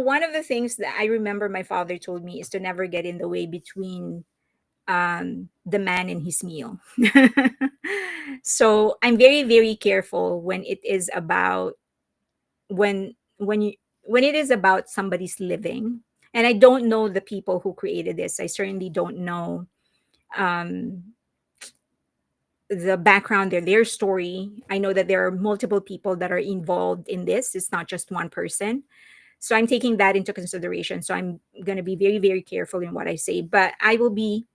one of the things that I remember my father told me is to never get in the way between the man and his meal. So I'm very, very careful when it is about when you when it is about somebody's living. And I don't know the people who created this. I certainly don't know um, the background, their story. I know that there are multiple people that are involved in this. It's not just one person. So I'm taking that into consideration. So I'm going to be very, very careful in what I say. But I will be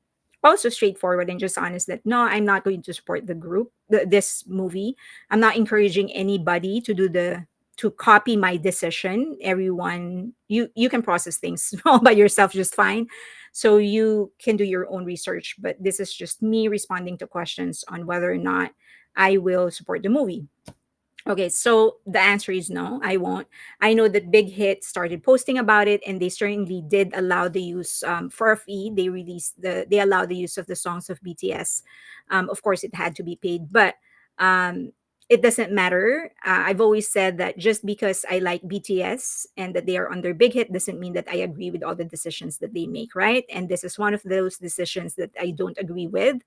also straightforward and just honest that no, I'm not going to support the group, this movie. I'm not encouraging anybody to copy my decision. Everyone, you can process things all by yourself just fine. So you can do your own research. But this is just me responding to questions on whether or not I will support the movie. Okay, so the answer is no, I won't. I know that Big Hit started posting about it, and they certainly did allow the use for a fee. They allowed the use of the songs of BTS. Of course, it had to be paid, but um, it doesn't matter. I've always said that just because I like BTS and that they are under Big Hit doesn't mean that I agree with all the decisions that they make, right? And this is one of those decisions that I don't agree with,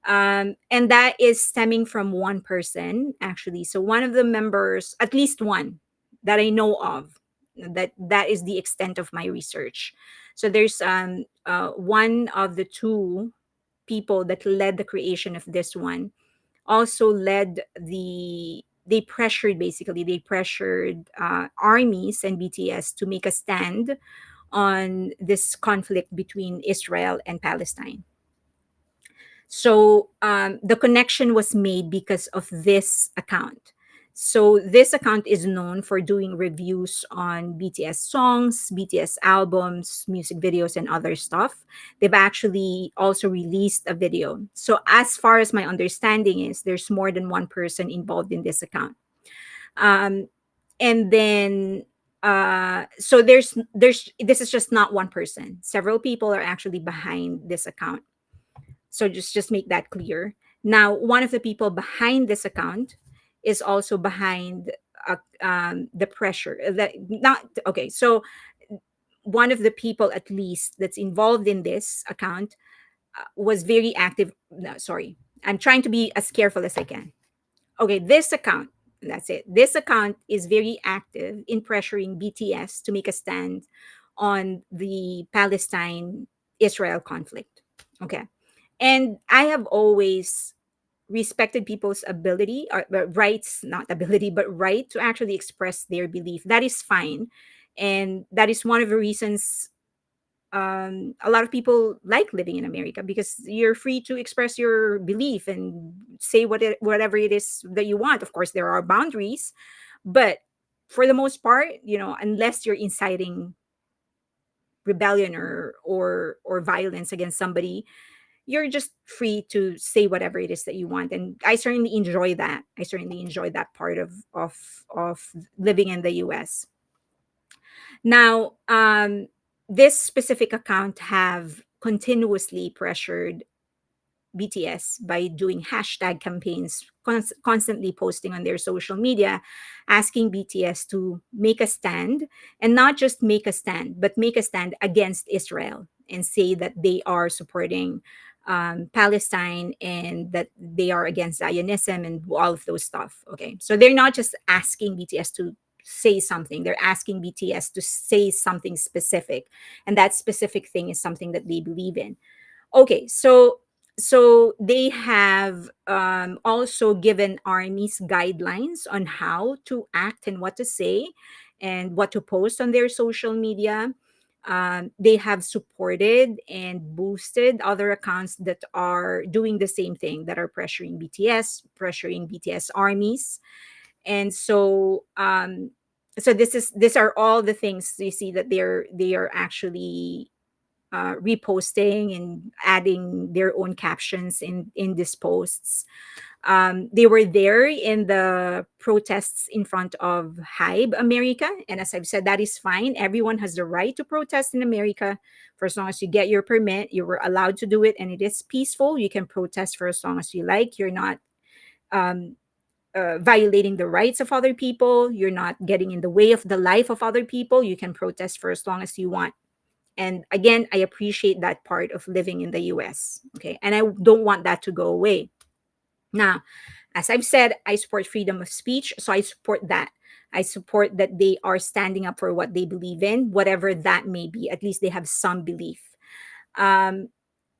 and that is stemming from one person actually. So one of the members, at least one that I know of, that is the extent of my research. So there's one of the two people that led the creation of this one also led they pressured armies and BTS to make a stand on this conflict between Israel and Palestine. So the connection was made because of this account. So this account is known for doing reviews on BTS songs, BTS albums, music videos, and other stuff. They've actually also released a video. So as far as my understanding is, there's more than one person involved in this account. Um, and then so there's this is just not one person. Several people are actually behind this account, so just make that clear. Now, one of the people behind this account is also behind the pressure that not okay. So one of the people at least that's involved in this account was very active. No, sorry, I'm trying to be as careful as I can. Okay, this account. That's it. This account is very active in pressuring BTS to make a stand on the Palestine Israel conflict. Okay. And I have always respected people's ability or rights, not ability, but right to actually express their belief. That is fine. And that is one of the reasons a lot of people like living in America, because you're free to express your belief and say whatever it is that you want. Of course, there are boundaries, but for the most part, unless you're inciting rebellion or violence against somebody, you're just free to say whatever it is that you want. And I certainly enjoy that. I certainly enjoy that part of living in the US. Now, this specific account have continuously pressured BTS by doing hashtag campaigns, constantly posting on their social media, asking BTS to make a stand, and not just make a stand, but make a stand against Israel and say that they are supporting Palestine and that they are against Zionism and all of those stuff. Okay, so they're not just asking BTS to say something, they're asking BTS to say something specific, and that specific thing is something that they believe in. Okay, so they have also given armies guidelines on how to act and what to say and what to post on their social media. They have supported and boosted other accounts that are doing the same thing, that are pressuring BTS armies. And so these are all the things you see that they are actually reposting and adding their own captions in these posts. They were there in the protests in front of Hybe America, and as I've said, that is fine. Everyone has the right to protest in America for as long as you get your permit. You were allowed to do it, and it is peaceful. You can protest for as long as you like. You're not um, violating the rights of other people. You're not getting in the way of the life of other people. You can protest for as long as you want. And again, I appreciate that part of living in the US. Okay. And I don't want that to go away. Now, as I've said, I support freedom of speech. So I support that. I support that they are standing up for what they believe in, whatever that may be. At least they have some belief. Um,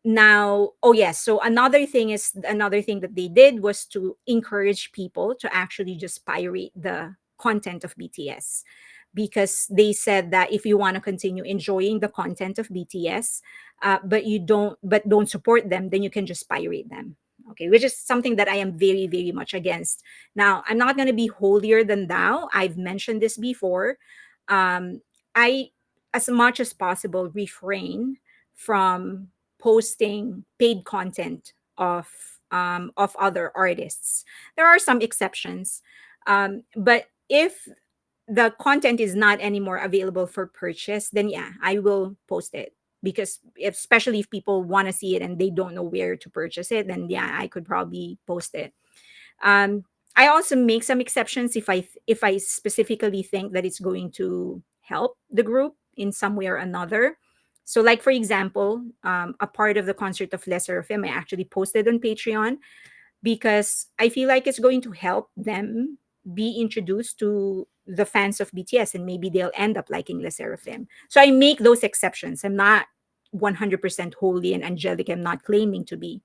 Now, oh yes, so another thing that they did was to encourage people to actually just pirate the content of BTS, because they said that if you want to continue enjoying the content of BTS, but don't support them, then you can just pirate them. Okay, which is something that I am very, very much against. Now, I'm not going to be holier than thou. I've mentioned this before. I, as much as possible, refrain from posting paid content of other artists. There are some exceptions, but if the content is not anymore available for purchase, then yeah, I will post it. Because especially if people want to see it and they don't know where to purchase it, then yeah, I could probably post it. um, I also make some exceptions if I specifically think that it's going to help the group in some way or another. So, like for example, a part of the concert of Lesser of Him, I actually posted on Patreon because I feel like it's going to help them be introduced to the fans of BTS, and maybe they'll end up liking Les Seraphim. So I make those exceptions. I'm not 100% holy and angelic. I'm not claiming to be,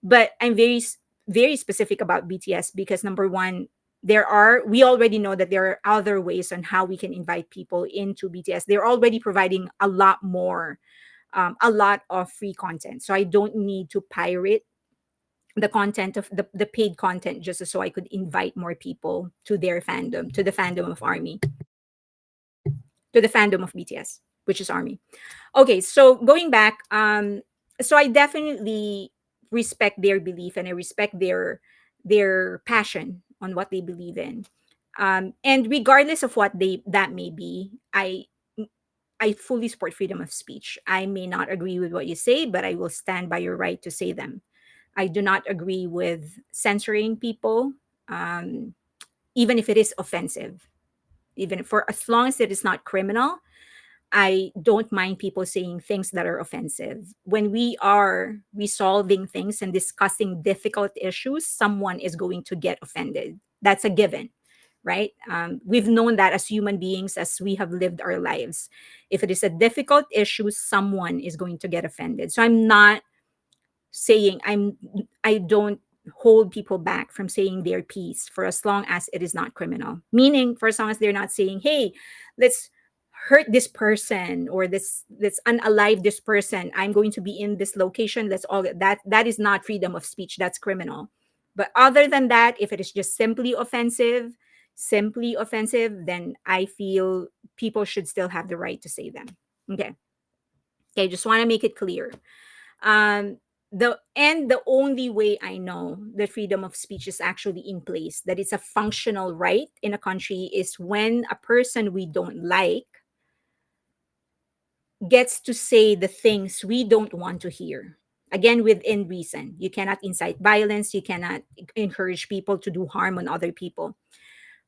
but I'm very specific about BTS because number one, we already know that there are other ways on how we can invite people into BTS. They're already providing a lot more, a lot of free content. So I don't need to pirate the content of the paid content just so I could invite more people to their fandom, to the fandom of ARMY, to the fandom of BTS, which is ARMY. Okay, so going back, so I definitely respect their belief and I respect their passion on what they believe in. And regardless of what they that may be, I fully support freedom of speech. I may not agree with what you say, but I will stand by your right to say them. I do not agree with censoring people, um, even if it is offensive. Even for as long as it is not criminal, I don't mind people saying things that are offensive. When we are resolving things and discussing difficult issues, someone is going to get offended. That's a given, right? We've known that as human beings, as we have lived our lives. If it is a difficult issue, someone is going to get offended. So I'm not saying I don't hold people back from saying their piece for as long as it is not criminal. Meaning for as long as they're not saying, hey, let's hurt this person or let's unalive this person. I'm going to be in this location. Let's all that is not freedom of speech. That's criminal. But other than that, if it is just simply offensive, then I feel people should still have the right to say them. Okay. Okay, just want to make it clear. The only way I know that freedom of speech is actually in place, that it's a functional right in a country, is when a person we don't like gets to say the things we don't want to hear. Again, within reason. You cannot incite violence, you cannot encourage people to do harm on other people.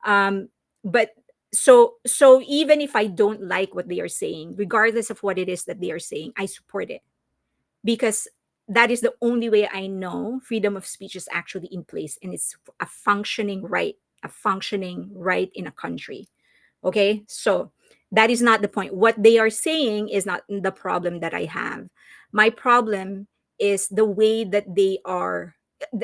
But so even if I don't like what they are saying, regardless of what it is that they are saying, I support it, because that is the only way I know freedom of speech is actually in place, and it's a functioning right in a country. Okay, so that is not the point. What they are saying is not the problem that I have. My problem is the way that they are,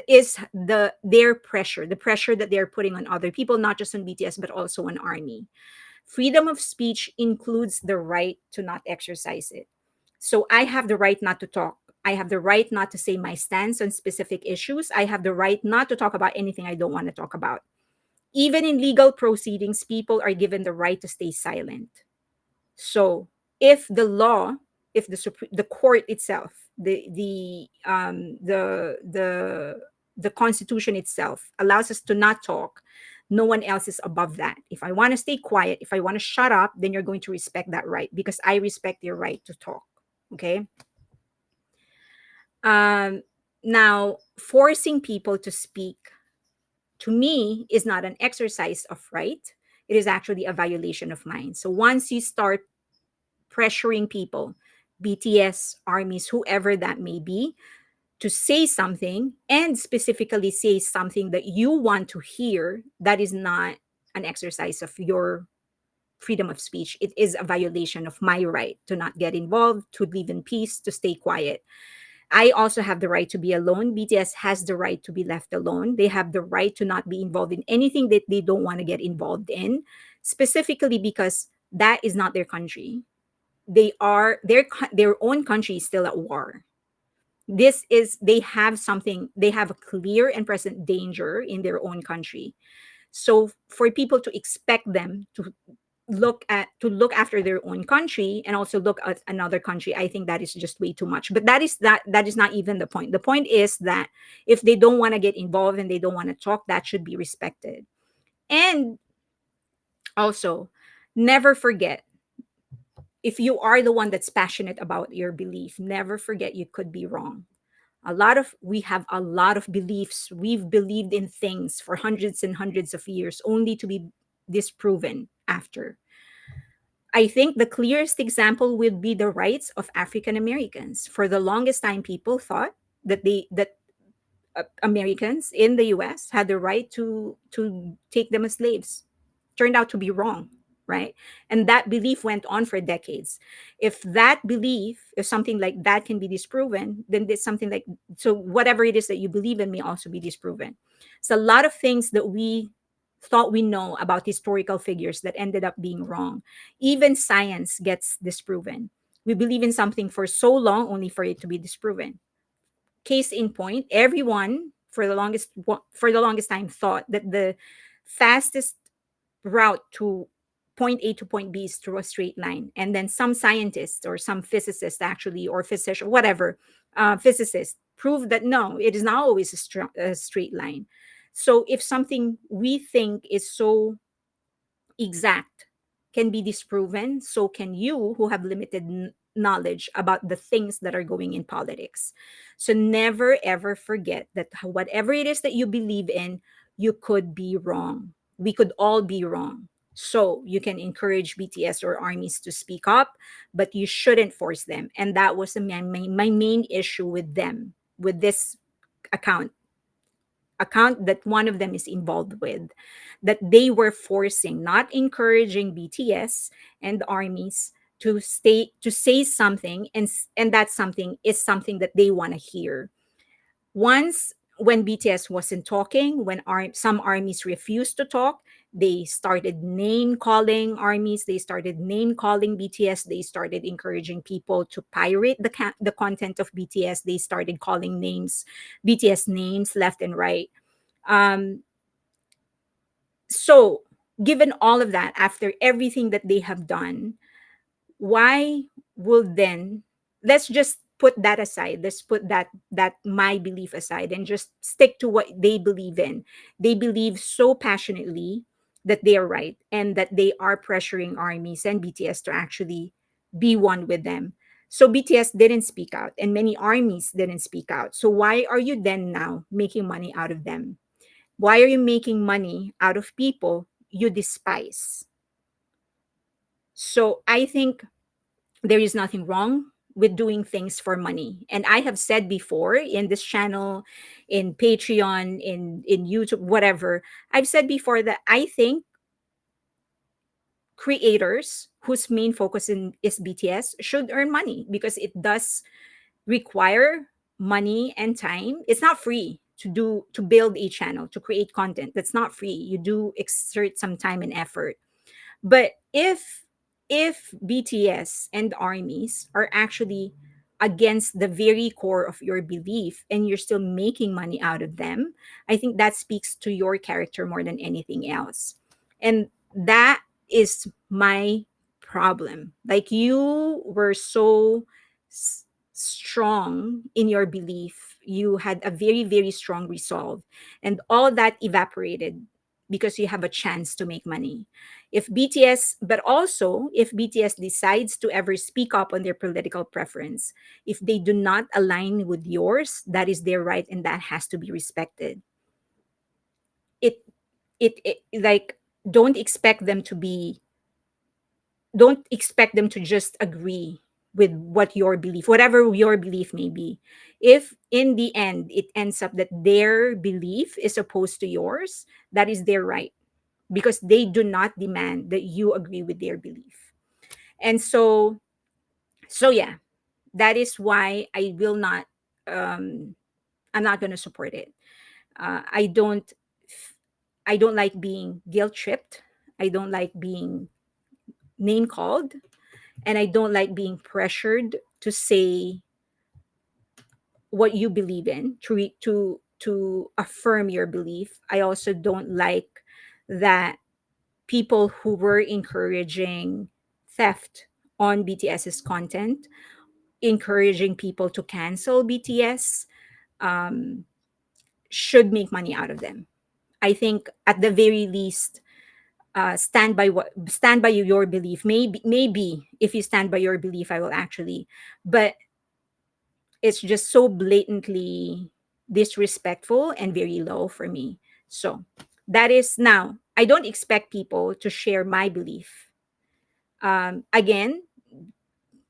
is their pressure, the pressure that they're putting on other people, not just on BTS but also on ARMY. Freedom of speech includes the right to not exercise it. So I have the right not to talk. I have the right not to say my stance on specific issues. I have the right not to talk about anything I don't want to talk about. Even in legal proceedings, people are given the right to stay silent. So if the law, if the court itself, the Constitution itself allows us to not talk, no one else is above that. If I want to stay quiet, if I want to shut up, then you're going to respect that right, because I respect your right to talk. Okay. Um, Now, forcing people to speak to me is not an exercise of right. It is actually a violation of mine. So once you start pressuring people, BTS, armies, whoever that may be, to say something and specifically say something that you want to hear, that is not an exercise of your freedom of speech. It is a violation of my right to not get involved, to live in peace, to stay quiet. I also have the right to be alone. BTS has the right to be left alone. They have the right to not be involved in anything that they don't want to get involved in, specifically because that is not their country. They are their own country is still at war. This is they have something, they have a clear and present danger in their own country. So for people to expect them to look after their own country and also look at another country, I think that is just way too much. But that is not even the point. The point is that if they don't want to get involved and they don't want to talk, that should be respected. And also, never forget, if you are the one that's passionate about your belief, never forget you could be wrong. We have a lot of beliefs. We've believed in things for hundreds and hundreds of years only to be disproven after. I think the clearest example would be the rights of African Americans. For the longest time, people thought that Americans in the U.S. had the right to take them as slaves. Turned out to be wrong, right? And that belief went on for decades. If that belief, if something like that can be disproven, then there's something like, so whatever it is that you believe in may also be disproven. So a lot of things that we thought we know about historical figures that ended up being wrong. Even science gets disproven. We believe in something for so long only for it to be disproven. Case in point, everyone for the longest time thought that the fastest route to point A to point B is through a straight line. And then some scientists or some physicists actually, or physician, whatever, physicists prove that no, it is not always a straight line. So if something we think is so exact can be disproven, so can you who have limited knowledge about the things that are going in politics. So never ever forget that whatever it is that you believe in, you could be wrong. We could all be wrong. So you can encourage BTS or armies to speak up, but you shouldn't force them. And that was my main issue with them, with this account that one of them is involved with, that they were forcing, not encouraging BTS and armies to say something, and that something is something that they want to hear. Once, when BTS wasn't talking, when some armies refused to talk, they started name calling armies, they started name calling BTS, they started encouraging people to pirate the content of BTS, they started calling names, BTS names left and right. um, so, given all of that, after everything that they have done, why will then, let's just put that aside, let's put that my belief aside and just stick to what they believe in. They believe so passionately that they are right and that they are pressuring armies and BTS to actually be one with them. So BTS didn't speak out and many armies didn't speak out. So why are you then now making money out of them? Why are you making money out of people you despise? So I think there is nothing wrong with doing things for money. And I have said before in this channel, in Patreon, in YouTube, whatever, I've said before that I think creators whose main focus is BTS should earn money because it does require money and time. It's not free to build a channel, to create content. That's not free. You do exert some time and effort. But if BTS and armies are actually against the very core of your belief and you're still making money out of them, I think that speaks to your character more than anything else. And that is my problem. Like you were so strong in your belief. You had a very, very strong resolve. And all that evaporated because you have a chance to make money. But also if BTS decides to ever speak up on their political preference, if they do not align with yours, that is their right and that has to be respected. it it like, don't expect them to be, don't expect them to just agree with what your belief, whatever your belief may be. If in the end it ends up that their belief is opposed to yours, that is their right, because they do not demand that you agree with their belief. And so yeah, that is why I will not, um I'm not going to support it. I don't, I don't like being guilt tripped. I don't like being name called, and I don't like being pressured to say what you believe in, to affirm your belief. I also don't like that people who were encouraging theft on BTS's content, encouraging people to cancel BTS, um, should make money out of them. I think at the very least, stand by your belief. Maybe if you stand by your belief, I will actually, but it's just so blatantly disrespectful and very low for me. So that is, now I don't expect people to share my belief. Again,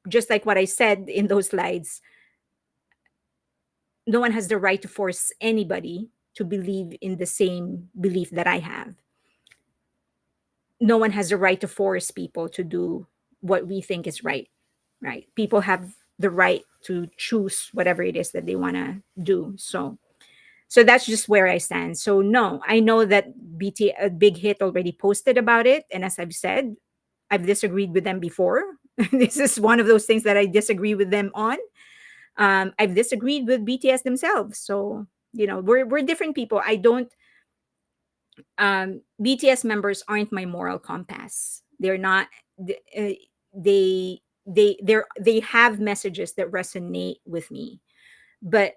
just like what I said in those slides, no one has the right to force anybody to believe in the same belief that I have. No one has the right to force people to do what we think is right. Right? People have the right to choose whatever it is that they want to do. So that's just where I stand. So no, I know that Big Hit already posted about it, and as I've said, I've disagreed with them before. This is one of those things that I disagree with them on. I've disagreed with BTS themselves. So we're different people. I don't. BTS members aren't my moral compass. They're not. They they have messages that resonate with me, but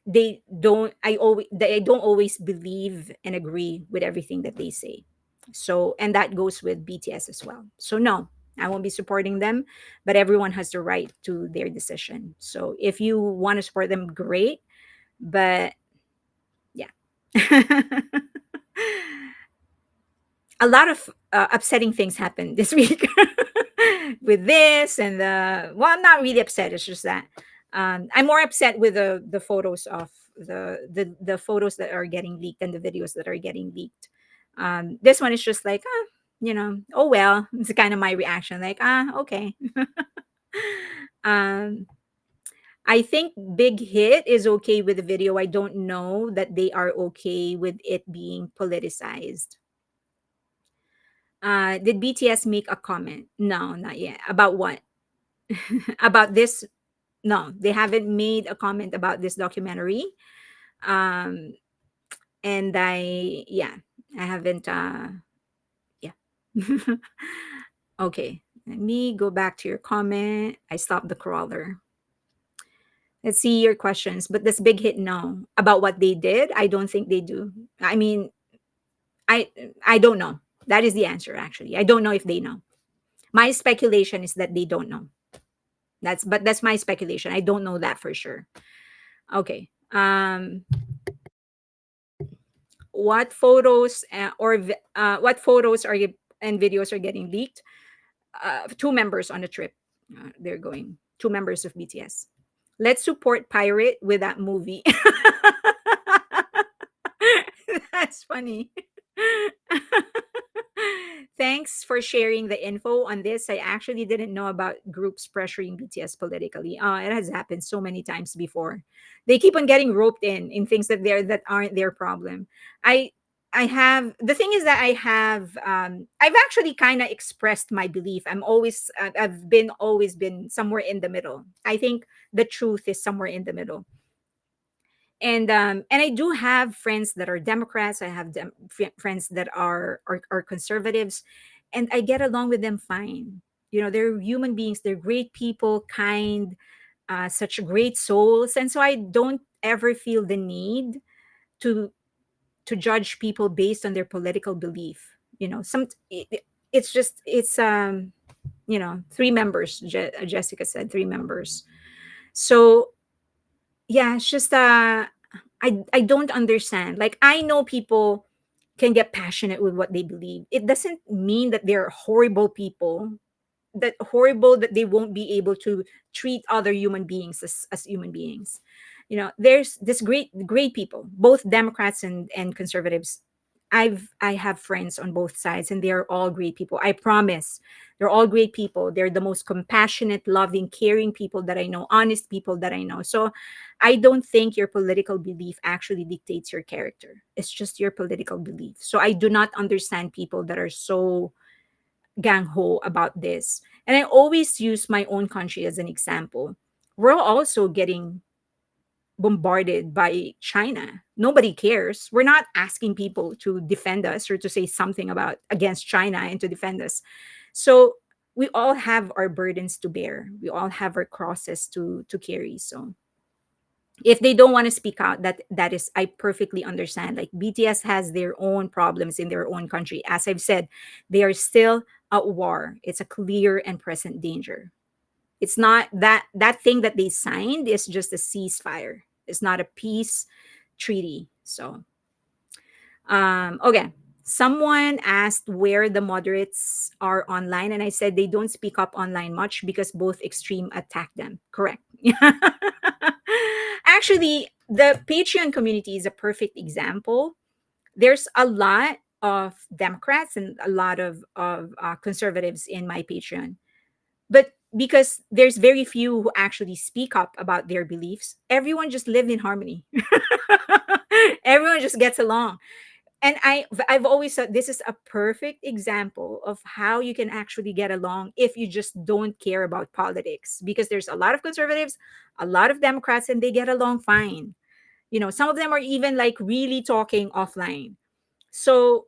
they don't always believe and agree with everything that they say. So, and that goes with BTS as well. So no, I won't be supporting them, but everyone has the right to their decision. So if you want to support them, great, but yeah. A lot of upsetting things happened this week with this and the, well, I'm not really upset, it's just that I'm more upset with the photos of the photos that are getting leaked and the videos that are getting leaked. This one is just like, oh well, it's kind of my reaction, like, okay. um I think Big Hit is okay with the video. I don't know that they are okay with it being politicized. Did BTS make a comment? No, not yet. About what? About this? No, they haven't made a comment about this documentary. Um, and yeah, I haven't. Yeah. Okay, let me go back to your comment. I stopped the crawler. Let's see your questions. But this Big Hit, no. About what they did, I don't think they do. I mean, I I don't know. That is the answer. Actually, I don't know if they know. My speculation is that they don't know. That's my speculation. I don't know that for sure. Okay. What photos what photos are you and videos are getting leaked? Two members on a trip. They're going. Two members of BTS. Let's support Pirate with that movie. That's funny. Thanks for sharing the info on this. I actually didn't know about groups pressuring BTS politically. It has happened so many times before. They keep on getting roped in things that aren't their problem. I I have the thing is that I've actually kind of expressed my belief. I've been always been somewhere in the middle. I think the truth is somewhere in the middle, and I do have friends that are Democrats. I have friends that are conservatives, and I get along with them fine. They're human beings. They're great people, kind, such great souls, and so I don't ever feel the need to judge people based on their political belief. It's just three members. Jessica said three members. So yeah, it's just I don't understand. Like, I know people can get passionate with what they believe. It doesn't mean that they're horrible people, that horrible that they won't be able to treat other human beings as human beings. There's this great people, both Democrats and conservatives. I have friends on both sides, and they're all great people. I promise, they're all great people. They're the most compassionate, loving, caring people that I know, honest people that I know. So I don't think your political belief actually dictates your character. It's just your political belief. So I do not understand people that are so gang ho about this. And I always use my own country as an example. We're also getting bombarded by China. Nobody cares. We're not asking people to defend us or to say something about against China and to defend us. So we all have our burdens to bear. We all have our crosses to carry. So if they don't want to speak out, that is, I perfectly understand. Like, BTS has their own problems in their own country. As I've said, they are still at war. It's a clear and present danger. It's not that thing that they signed is just a ceasefire. It's not a peace treaty. So okay. Someone asked where the moderates are online, and I said they don't speak up online much because both extreme attack them. Correct. Actually, the Patreon community is a perfect example. There's a lot of Democrats and a lot of conservatives in my Patreon, but because there's very few who actually speak up about their beliefs, everyone just live in harmony. Everyone just gets along. And I've always said this is a perfect example of how you can actually get along if you just don't care about politics, because there's a lot of conservatives, a lot of Democrats, and they get along fine. Some of them are even like really talking offline. So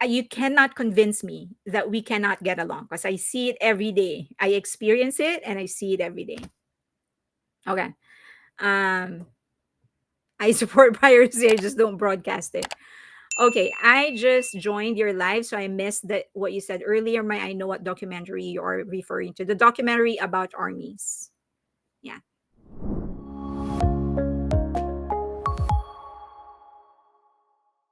you cannot convince me that we cannot get along, because I see it every day. I experience it and I see it every day. Okay. um I support piracy, I just don't broadcast it. Okay, I just joined your live, so I missed what you said earlier. I know what documentary you are referring to. The documentary about armies. Yeah.